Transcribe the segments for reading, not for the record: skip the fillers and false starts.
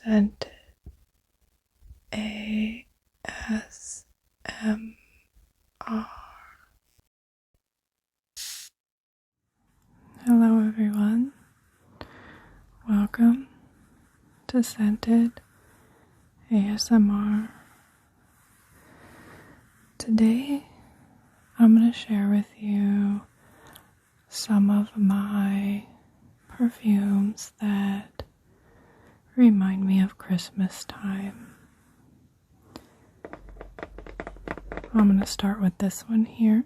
Scented ASMR. Hello everyone, welcome to Scented ASMR. Today I'm going to share with you some of my perfumes that remind me of Christmas time. I'm going to start with this one here.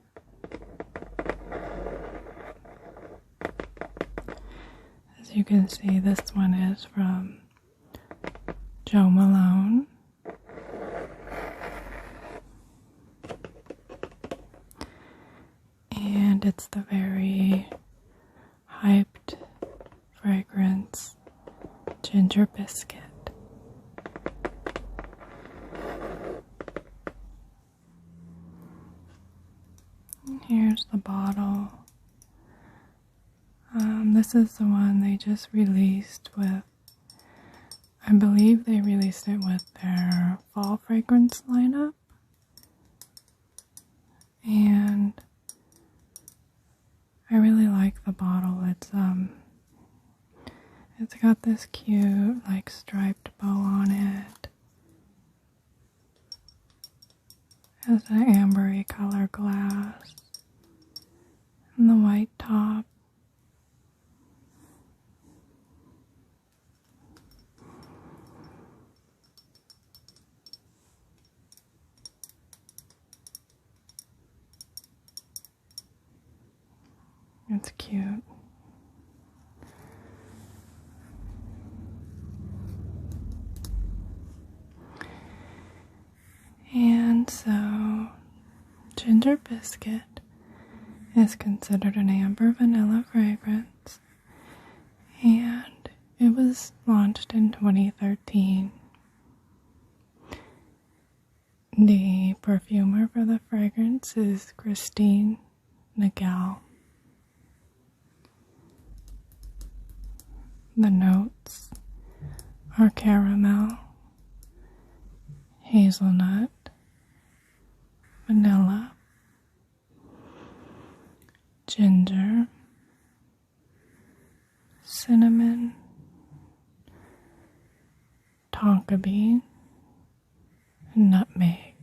As you can see, this one is from Malone. And it's the very hyped fragrance Ginger Biscuit. And here's the bottle. This is the one they just released with, I believe they released it with their fall fragrance lineup. And I really like the bottle. It's got this cute like striped bow on it. It has an ambery color glass and the white top. It's cute. And so, Ginger Biscuit is considered an amber vanilla fragrance, and it was launched in 2013. The perfumer for the fragrance is Christine Nagel. The notes are caramel, hazelnut, vanilla, ginger, cinnamon, tonka bean, and nutmeg.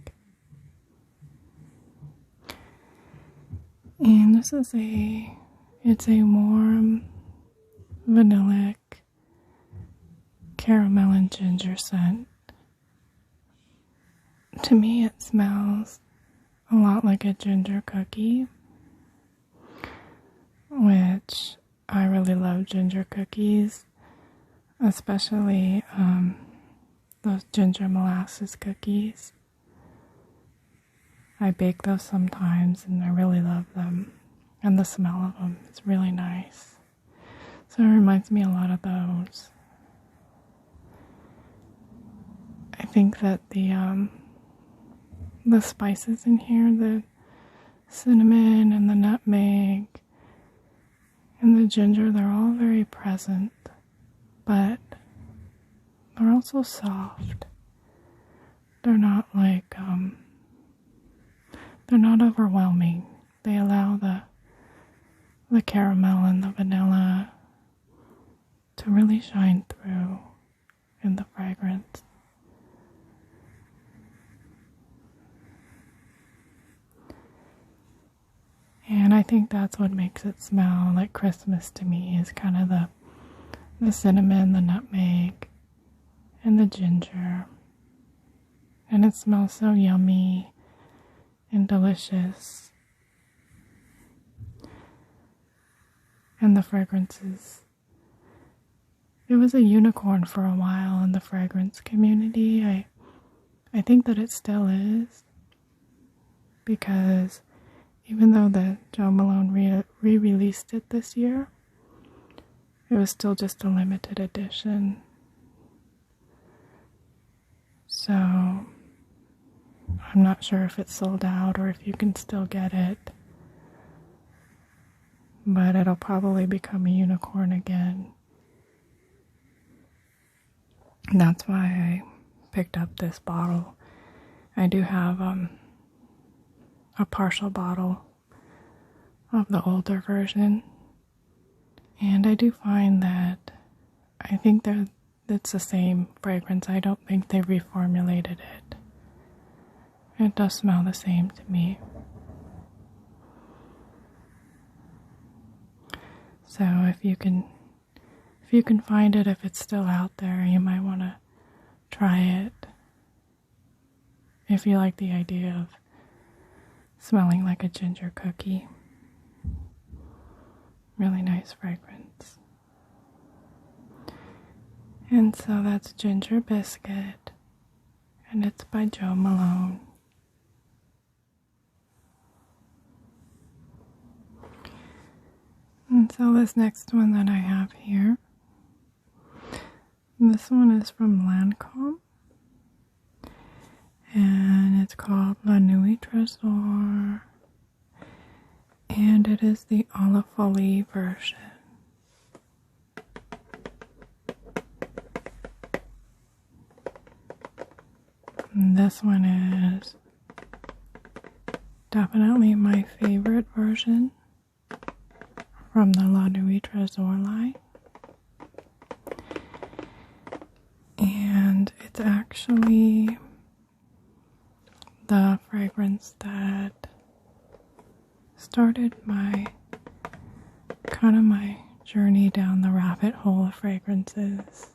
And this is it's a warm, vanillic, caramel and ginger scent. To me, it smells a lot like a ginger cookie, which I really love ginger cookies, especially those ginger molasses cookies. I bake those sometimes and I really love them, and the smell of them is really nice. So it reminds me a lot of those. I think that the spices in here, the cinnamon and the nutmeg and the ginger, they're all very present, but they're also soft. They're not like, they're not overwhelming. They allow the caramel and the vanilla to really shine through in the fragrance. And I think that's what makes it smell like Christmas to me, is kind of the cinnamon, the nutmeg, and the ginger. And it smells so yummy and delicious. And the fragrances, it was a unicorn for a while in the fragrance community. I think that it still is, because even though the Malone re-released it this year, it was still just a limited edition. So I'm not sure if it's sold out or if you can still get it. But it'll probably become a unicorn again. That's why I picked up this bottle. I do have a partial bottle of the older version, and I do find that I think it's the same fragrance. I don't think they reformulated it. It does smell the same to me. So if you can find it, if it's still out there, you might want to try it. If you like the idea of smelling like a ginger cookie. Really nice fragrance. And so that's Ginger Biscuit, and it's by Joe Malone. And so this next one that I have here, this one is from Lancome, and it's called La Nuit Tresor, and it is the Folie version. And this one is definitely my favorite version from the La Nuit Tresor line. And it's actually the fragrance that started my journey down the rabbit hole of fragrances.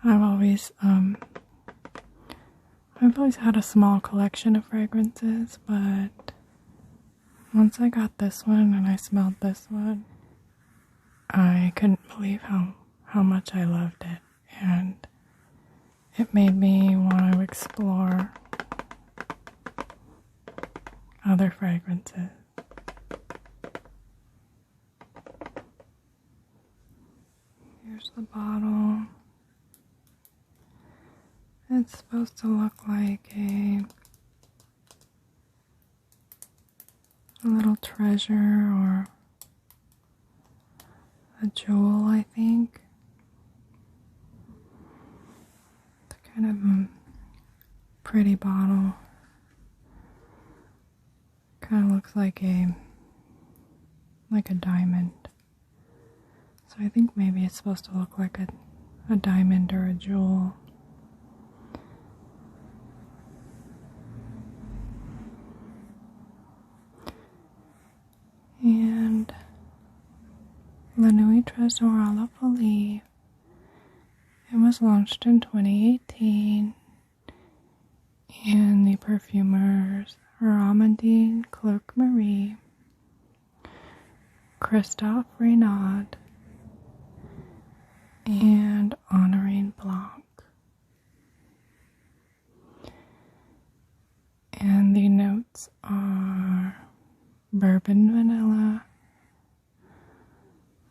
I've always had a small collection of fragrances, but once I got this one and I smelled this one, I couldn't believe how much I loved it, and it made me want to explore other fragrances. Here's the bottle. It's supposed to look like a little treasure or a jewel, I think. It's kind of a pretty bottle. Kind of looks like a diamond. So I think maybe it's supposed to look like a diamond or a jewel. And La Nuit Tresor à la Folie. It was launched in 2018, and the perfumers are Amandine Clerc-Marie, Christophe Renaud, and Honorine Blanc. And the notes are bourbon vanilla,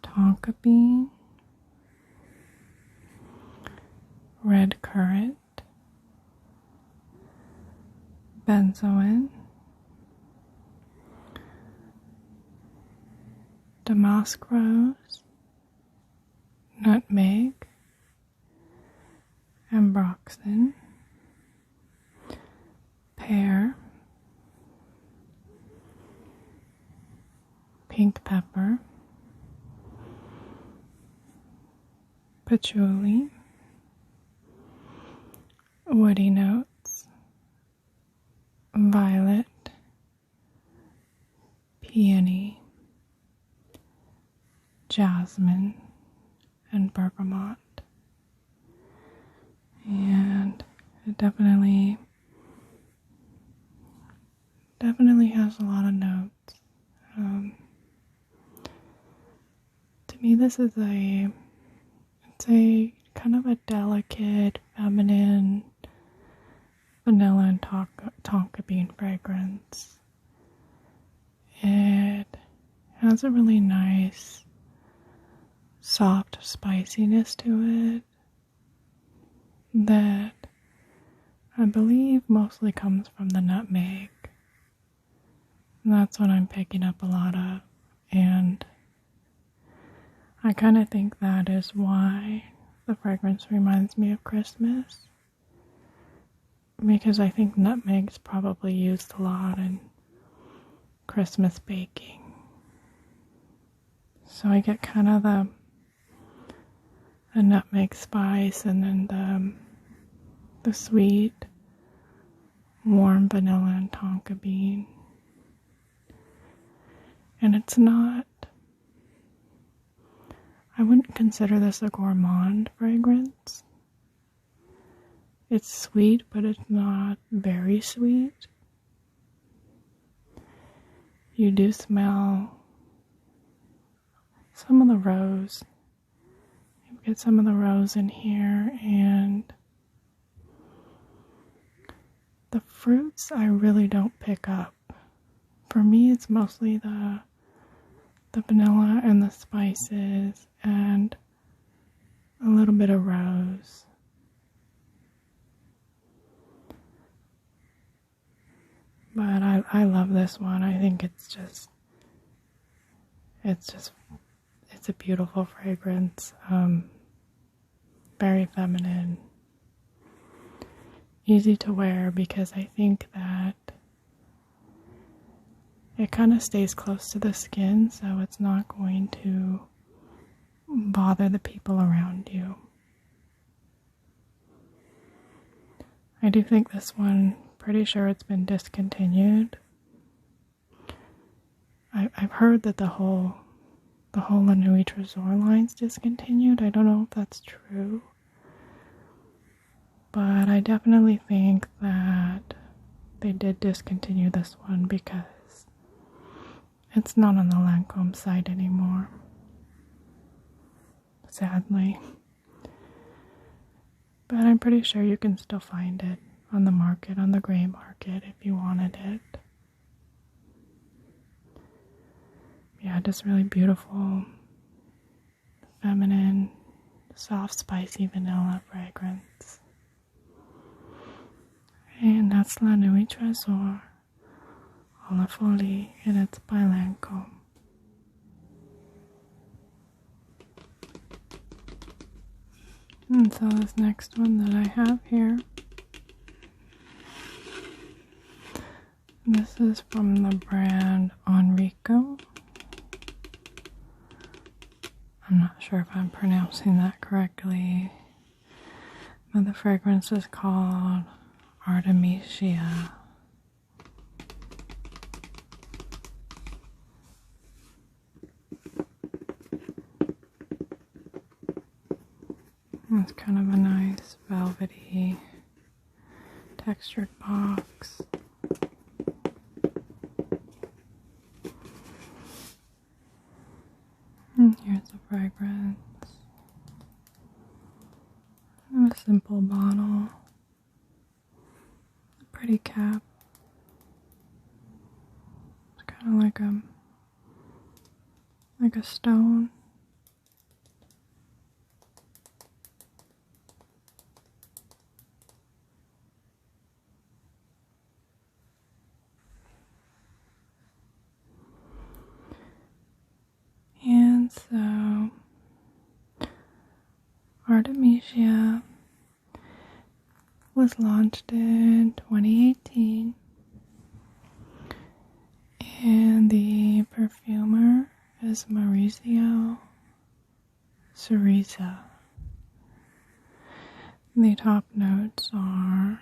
tonka bean, red currant, benzoin, damask rose, nutmeg, ambroxan, pear, pink pepper, patchouli, woody notes, violet, peony, jasmine, and bergamot. And it definitely has a lot of notes. To me, this is a kind of a delicate, feminine, vanilla and tonka bean fragrance. It has a really nice, soft spiciness to it that I believe mostly comes from the nutmeg. And that's what I'm picking up a lot of, and I kind of think that is why the fragrance reminds me of Christmas, because I think nutmeg's probably used a lot in Christmas baking. So I get kind of the nutmeg spice, and then the sweet, warm vanilla and tonka bean. And it's not, I wouldn't consider this a gourmand fragrance. It's sweet, but it's not very sweet. You do smell some of the rose. You get some of the rose in here, and the fruits I really don't pick up. For me, it's mostly the vanilla and the spices and a little bit of rose. But I love this one. I think it's a beautiful fragrance. Very feminine. Easy to wear, because I think that it kind of stays close to the skin, so it's not going to bother the people around you. I do think this one, pretty sure it's been discontinued. I've heard that the whole Nuit Tresor line's discontinued. I don't know if that's true, but I definitely think that they did discontinue this one because it's not on the Lancome site anymore, sadly. But I'm pretty sure you can still find it on the market, on the gray market, if you wanted it. Yeah, just really beautiful, feminine, soft, spicy vanilla fragrance. And that's La Nuit Tresor, La Folie, and it's by Lancome. And so this next one that I have here, this is from the brand Onyrico. I'm not sure if I'm pronouncing that correctly, but the fragrance is called Artimitia. It's kind of a nice velvety textured box. And here's the fragrance. A simple bottle. A pretty cap. It's kind of like a stone. And so, Artimitia was launched in 2018, and the perfumer is Maurizio Cerisa. The top notes are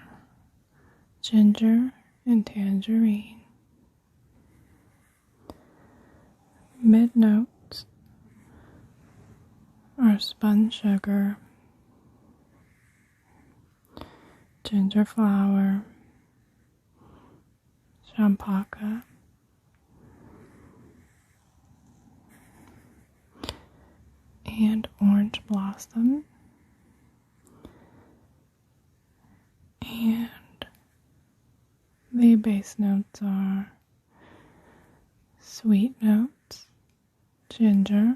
ginger and tangerine. Mid notes are spun sugar, ginger flower, champaca, and orange blossom. And the base notes are sweet notes, ginger,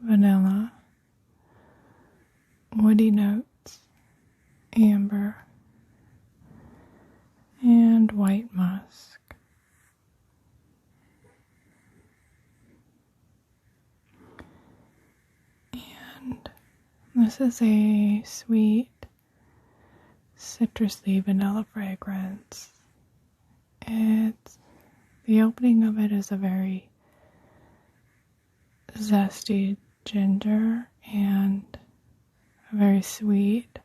vanilla, woody notes, amber, and white musk. And This is a sweet, citrusy vanilla fragrance. The opening of it is a very zesty ginger and a very sweet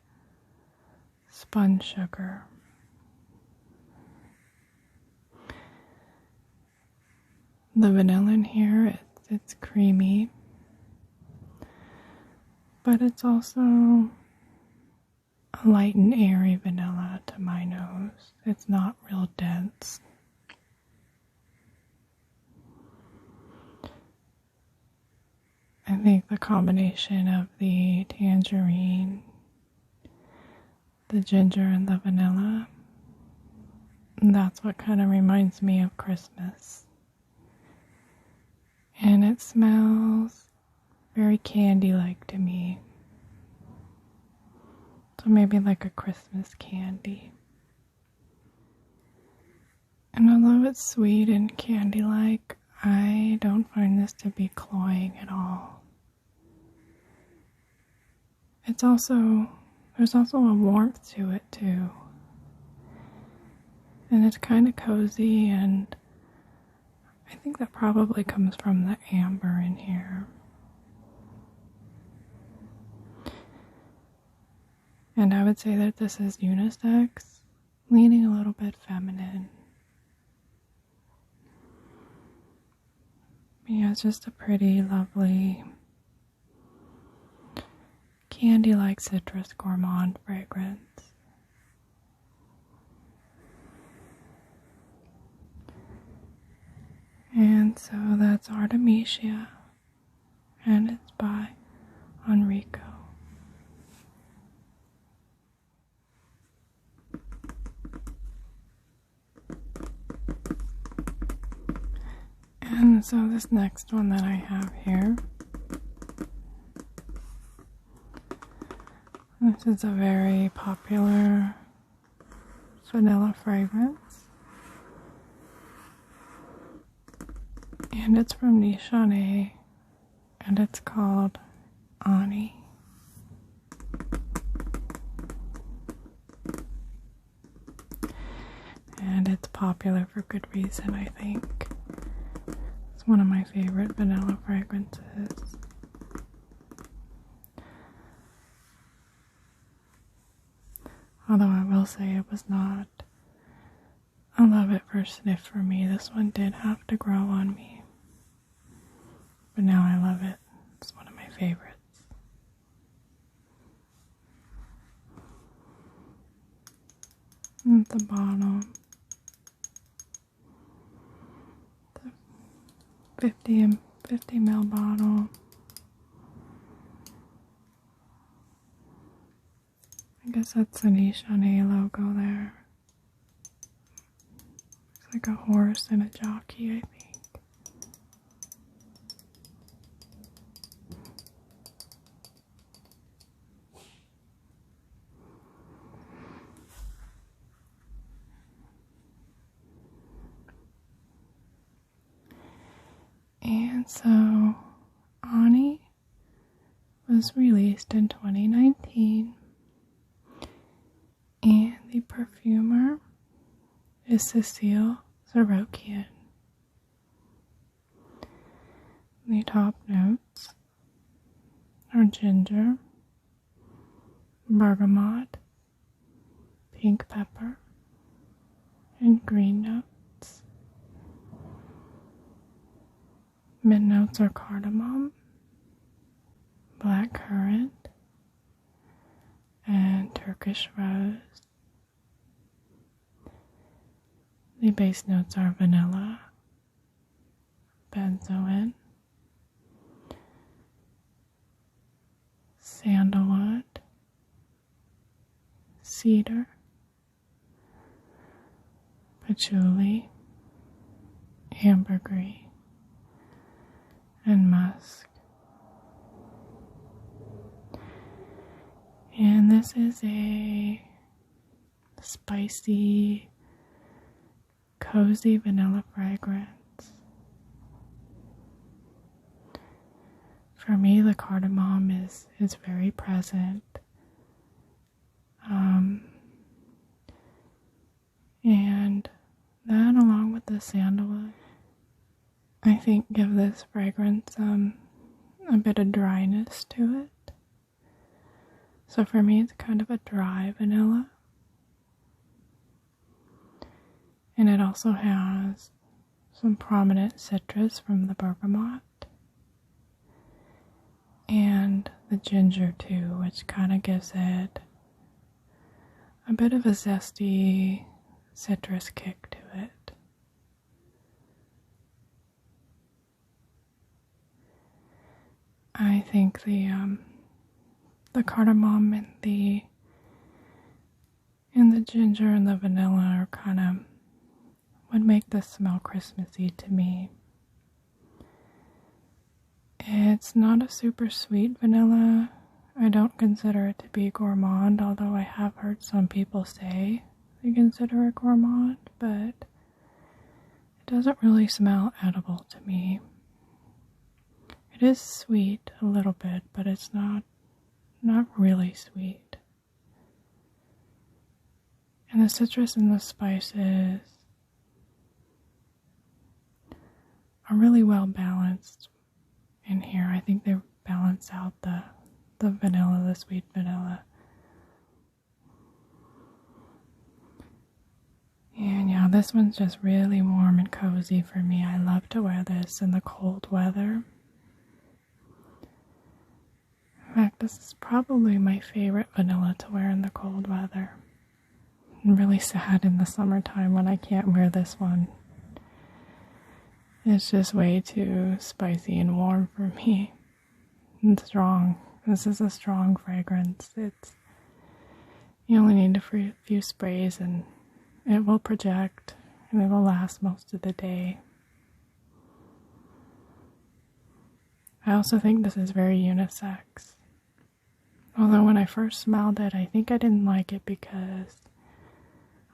spun sugar. The vanilla in here, it's creamy, but it's also a light and airy vanilla to my nose. It's not real dense. I think the combination of the tangerine, the ginger, and the vanilla, that's what kind of reminds me of Christmas. And it smells very candy-like to me. So maybe like a Christmas candy. And although it's sweet and candy-like, I don't find this to be cloying at all. There's also a warmth to it too. And it's kind of cozy, and I think that probably comes from the amber in here. And I would say that this is unisex, leaning a little bit feminine. Yeah, it's just a pretty, lovely, candy-like citrus gourmand fragrance. And so that's Artimitia, and it's by Onyrico. And so this next one that I have here, this is a very popular vanilla fragrance. And it's from Nishane, and it's called Ani. And it's popular for good reason, I think. It's one of my favorite vanilla fragrances. Although I will say it was not a love at first sniff for me. This one did have to grow on me. But now I love it. It's one of my favorites. At the bottom, the 50 ml bottle. I guess that's the Nishane logo there. Looks like a horse and a jockey, I think. And so, Ani was released in 2019, and the perfumer is Cecile Zarokian. The top notes are ginger, bergamot, pink pepper, and green notes. Mid notes are cardamom, blackcurrant, and Turkish rose. The base notes are vanilla, benzoin, sandalwood, cedar, patchouli, ambergris, and musk. And this is a spicy, cozy vanilla fragrance for me, the cardamom is very present. And that, along with the sandalwood, I think give this fragrance a bit of dryness to it. So for me, it's kind of a dry vanilla. And it also has some prominent citrus from the bergamot. And the ginger too, which kind of gives it a bit of a zesty citrus kick to it. I think the cardamom and the ginger and the vanilla are kind of what make this smell Christmassy to me. It's not a super sweet vanilla. I don't consider it to be gourmand, although I have heard some people say they consider it gourmand, but it doesn't really smell edible to me. It is sweet a little bit, but it's not really sweet. And the citrus and the spices are really well balanced in here. I think they balance out the vanilla, the sweet vanilla. And yeah, this one's just really warm and cozy for me. I love to wear this in the cold weather. In fact, this is probably my favorite vanilla to wear in the cold weather. I'm really sad in the summertime when I can't wear this one. It's just way too spicy and warm for me. And strong. This is a strong fragrance. You only need a few sprays and it will project and it will last most of the day. I also think this is very unisex. Although when I first smelled it, I think I didn't like it because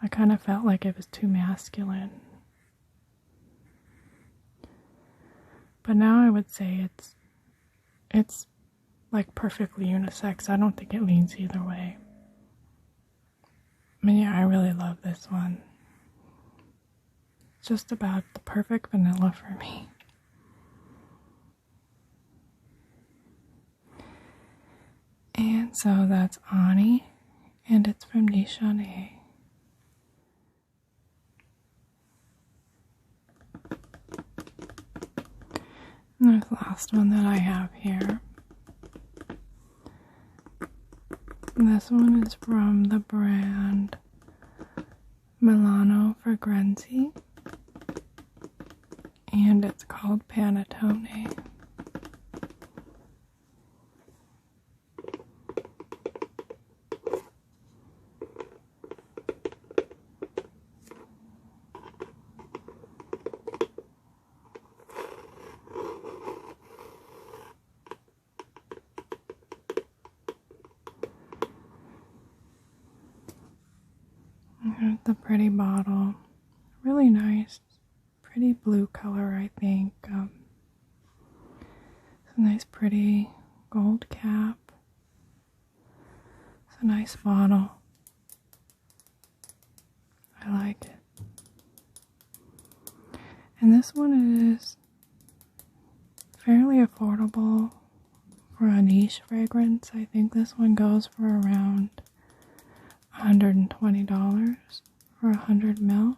I kind of felt like it was too masculine. But now I would say it's like perfectly unisex. I don't think it leans either way. I mean, yeah, I really love this one. It's just about the perfect vanilla for me. And so that's Ani, and it's from Nishane. And the last one that I have here. This one is from the brand Milano Fragranze, and it's called Panettone. Here's the pretty bottle. Really nice, pretty blue color, I think. It's a nice, pretty gold cap. It's a nice bottle. I like it. And this one is fairly affordable for a niche fragrance. I think this one goes for around $120 for 100 ml,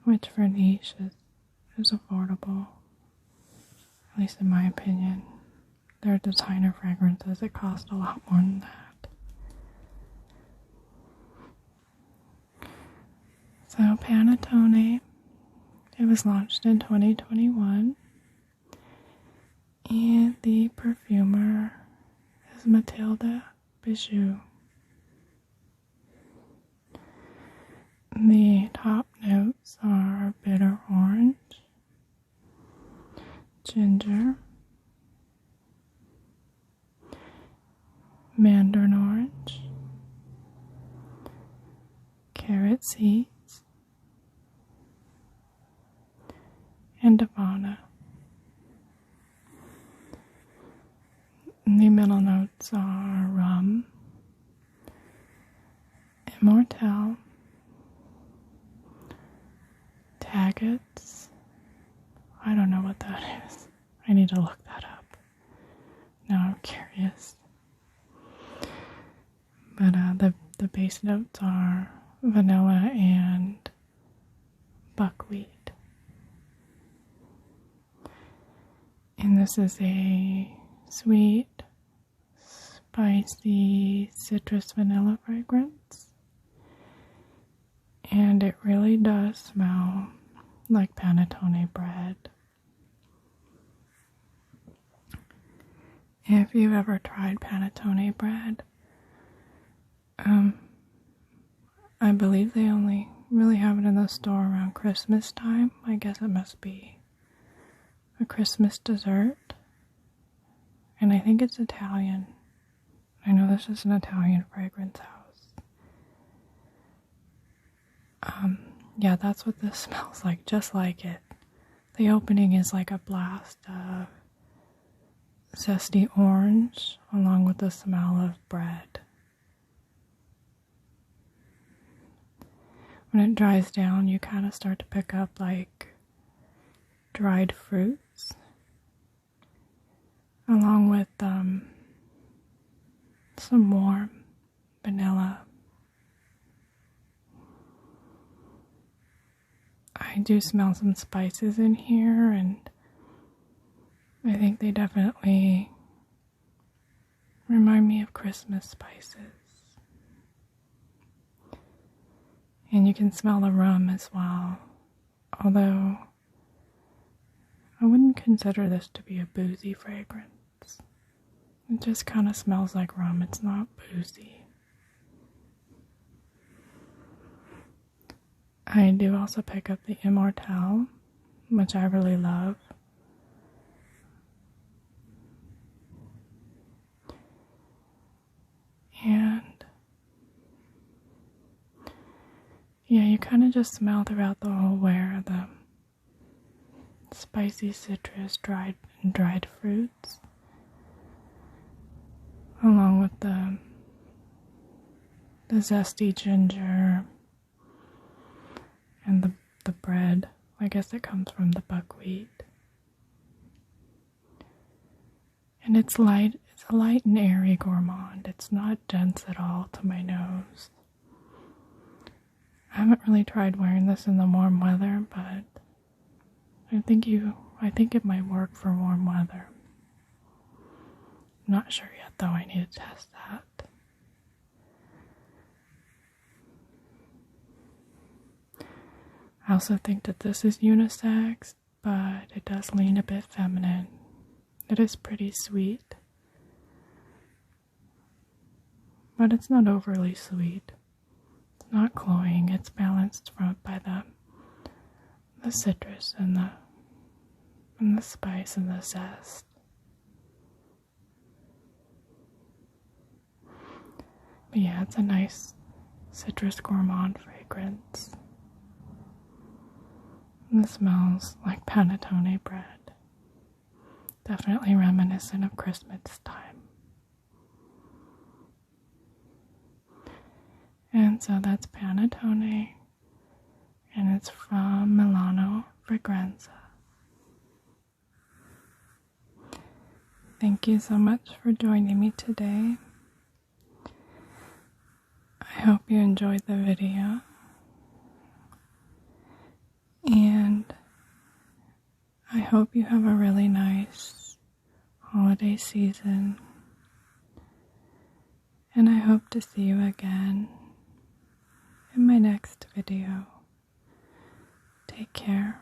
which for niche is affordable, at least in my opinion. Their designer fragrances that cost a lot more than that. So Panettone, it was launched in 2021, and the perfumer is Matilda Bijou. The top notes are bitter orange, ginger, mandarin orange, carrot seeds, and Havana. final notes are rum, immortelle, agates. I don't know what that is. I need to look that up. Now I'm curious. But the base notes are vanilla and buckwheat. And this is a sweet, spicy citrus vanilla fragrance. And it really does smell like panettone bread. If you've ever tried panettone bread, I believe they only really have it in the store around Christmas time. I guess it must be a Christmas dessert. And I think it's Italian. I know this is an Italian fragrance house. Yeah, that's what this smells like, just like it. The opening is like a blast of zesty orange along with the smell of bread. When it dries down, you kind of start to pick up like dried fruits along with some warm vanilla. I do smell some spices in here, and I think they definitely remind me of Christmas spices. And you can smell the rum as well, although I wouldn't consider this to be a boozy fragrance. It just kind of smells like rum. It's not boozy. I do also pick up the Immortelle, which I really love. And yeah, you kind of just smell throughout the whole wear the spicy citrus, dried fruits, along with the zesty ginger and the bread. I guess it comes from the buckwheat. And it's light. It's a light and airy gourmand. It's not dense at all to my nose. I haven't really tried wearing this in the warm weather, but I think it might work for warm weather. I'm not sure yet, though. I need to test that. I also think that this is unisex, but it does lean a bit feminine. It is pretty sweet, but it's not overly sweet. It's not cloying. It's balanced by the citrus and the spice and the zest. But yeah, it's a nice citrus gourmand fragrance. And it smells like panettone bread. Definitely reminiscent of Christmas time. And so that's Panettone, and it's from Milano, Fragranze. Thank you so much for joining me today. I hope you enjoyed the video, and I hope you have a really nice holiday season, and I hope to see you again in my next video. Take care.